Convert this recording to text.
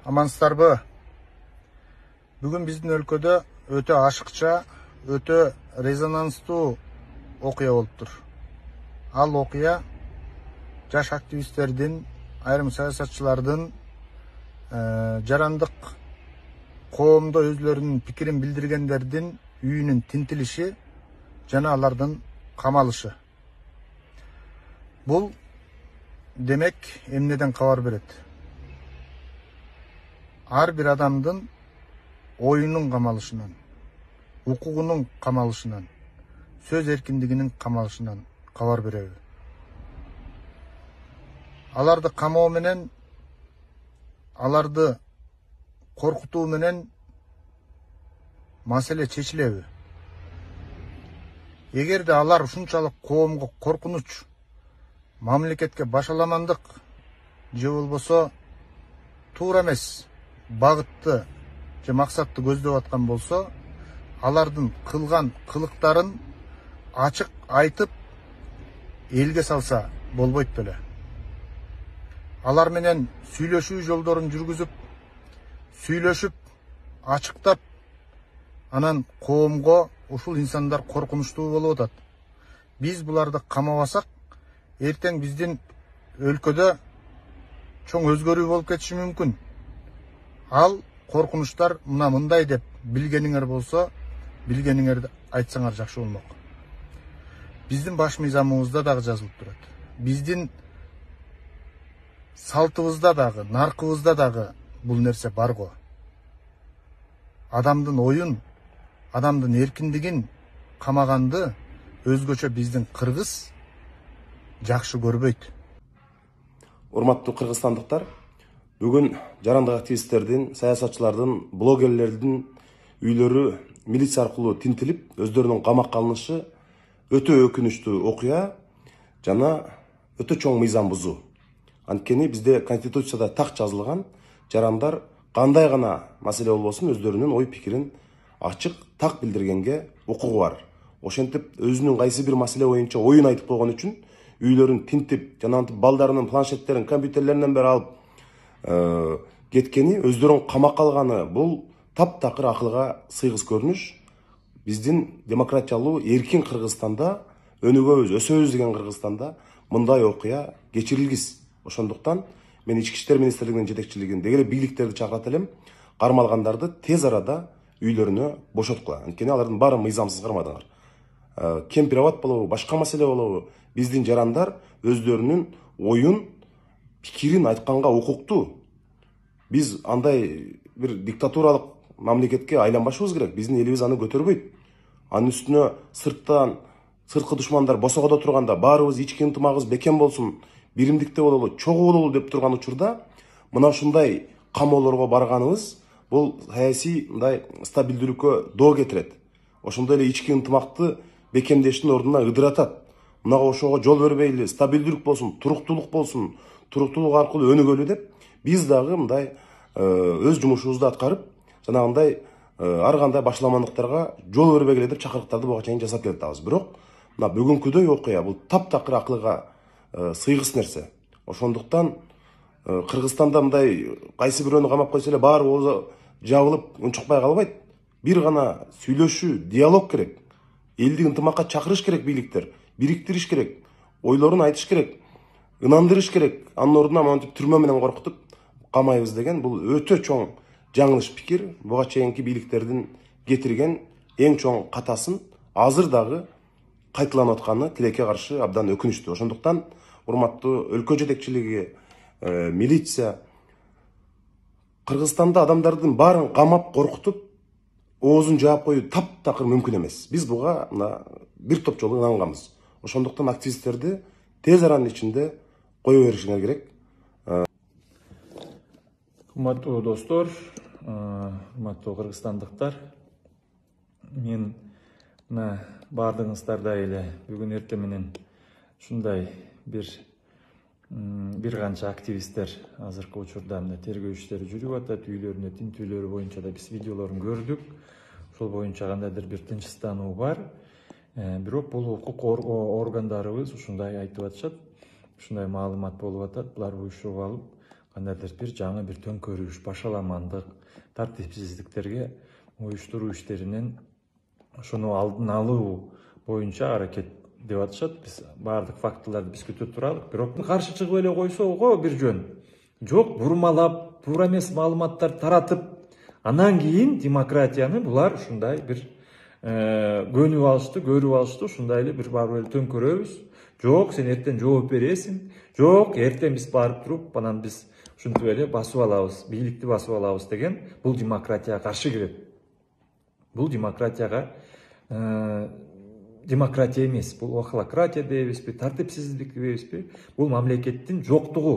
Амансыздарбы? Бүгүн биздин өлкөдө өтө ашыкча, өтө резонанстуу окуя болуптур. Ал окуя жаш активисттердин, айрым саясатчылардын жарандык коомдо өзлөрүнүн пикирин билдиргендердин үйүнүн тинтилиши жана алардын камалышы. Бул демек эмнеден кабар берет? Ар бир адамдын оюнун камалышынан, укугунун камалышынан, сөз эркиндигинин камалышынан кабар береби? Аларды камоо менен, аларды коркутуу менен маселе чечилеби? Эгерде алар ушунчалык коомго коркунуч, мамлекетке башаламандык же болбосо туура эмес багытты же максатты көздөп аткан болсо, алардын кылган кылыктарын ачык айтып элге салса болбойт беле. Алар менен сүйлөшүү жолдорун жүргүзүп, сүйлөшүп, ачыктап, анан коомго ушул инсандар коркунучтуу болуп атат. Биз буларды камабасак, эртең биздин өлкөдө чоң өзгөрүү болуп кетиши мүмкүн. Ал коркунучтар мындай деп билгениңер болсо, билгениңерди айтсаңар жакшы болмок. Биздин баш мыйзамыбызда дагы жазылып турат. Биздин салтыбызда дагы, наркыбызда дагы бул нерсе бар го. Адамдын оюн, адамдын эркиндигин камаганды өзгөчө биздин кыргыз жакшы көрбөйт. Урматтуу кыргызстандыктар, бүгүн жарандык активисттердин, саясатчылардын, блогерлердин үйлөрү милиция аркылуу тинтилип, өздөрүнүн камакка алынышы өтө өкүнүчтүү окуя жана өтө чоң мыйзам бузуу. Анткени бизде Конституцияда так жазылган, жарандар кандай гана маселе болбосун өздөрүнүн ой пикирин ачык, так билдиргенге укугу бар. Ошентип өзүнүн кайсы бир маселе боюнча оюн айтып койгон үчүн үйлөрүн тинтип, жана балдарынын планшеттерин, компьютерлеринен бери алып кеткени, өздөрүн камакка алганы бул таптакыр акылга сыйгыс көрүнүш. Биздин демократиялуу, эркин Кыргызстанда, өнүгөбүз, өсөбүз деген Кыргызстанда мындай окуя кечирилгис. Ошондуктан мен Ички иштер министрлигинин жетекчилигинде эле бийликтерди чакырат элем, кармалгандарды тез арада үйлөрүнө бошоткула. Анткени алардын баары мыйзамсыз кармадыңар. Кемпир-абад болобу, башка маселе болобу, биздин жарандар өздөрүнүн оюн, пикирин айтканга укуктуу. Биз андай бир диктатуралык мамлекетке айланбашыбыз керек. Биздин элибиз аны көтөрбөйт. Анын үстүнө сырткы душмандар босогодо турганда баарыбыз ички ынтымагыбыз бекем болсун, биримдикте бололу, чогуу бололу деп турган учурда мына ушундай камоолорго барганыбыз бул саясий мындай стабилдүүлүккө доо кетирет. Ошондой эле ички ынтымакты бекемдештин ордуна ыдыратат. Мынага ошого жол бербейли, стабилдүүлүк болсун, туруктуулук аркылуу өнүгөлү деп биз дагы мындай өз жумушубузду аткарып, жанагындай ар кандай башаламандыктарга жол бербегиле деп чакырыктарды буга чейин жасап келатабыз. Бирок мына бүгүнкүдөй окуя бул таптакыр акылга сыйгыс нерсе. Ошондуктан Кыргызстанда мындай кайсы бирөөнү камап койсо эле баары оозу жабылып унчукпай калбайт. Бир гана сүйлөшүү, диалог керек. Элди ынтымакка чакырыш керек бийликтер, бириктириш керек, ойлорун айтыш керек, ынандырыш керек. Анын ордуна монтип түрмө менен коркутуп камайбыз деген бул өтө чоң жаңылыш пикир. Буга чейинки бийликтердин кетирген эң чоң катасын азыр дагы кайталанып атканы тилекке каршы абдан өкүнүчтүү. Ошондуктан урматтуу өлкө жетекчилиги, милиция Кыргызстанда адамдардын баарын камап, коркутуп, оозун жаап коюу таптакыр мүмкүн эмес. Биз буга бир топ жолу ынанганбыз. Ошондуктан активисттерди тез аранын ичинде кое беришиңер керек. Урматтуу достор, урматтуу кыргызстандыктар, мен мына баардыгыңыздардай эле бүгүн эртең менен ушундай бир канча активисттер азыркы учурда тергөө иштери жүрүп атат, үйлөрүнө тинтүүлөрү боюнча да биз видеолорун көрдүк. Ошол боюнча кандайдыр бир тынчсыздануу бар. Бирок бул укук органдарыбыз ушундай айтып атышат, ушундай маалымат болуп атат. Булар уюшуруп алып, кандайдыр бир жаңы бир төңкөрүш, башаламандык, тартипсиздиктерге уюштуруу иштеринен ошону алдын алуу боюнча аракет деп атышат. Биз баардык фактыларды биз күтүп туралык, бирок каршы чыгып эле койсо бир жөн. Жок, бурмалап, туура эмес маалыматтар таратып, анан кийин демократияны булар ушундай бир көнүп алышты, көрүп алышты, ушундай эле бир барып эле төңкөрөбүз. Жок, сен эртең жооп бересиң. Жок, эртең биз барып туруп, анан биз ушинтип эле басып алабыз, бийликти басып алабыз деген бул демократияга каршы келет. Бул демократияга демократия эмес, бул охлократия дейбизби, тартипсиздик дейбизби? Бул мамлекеттин жоктугу.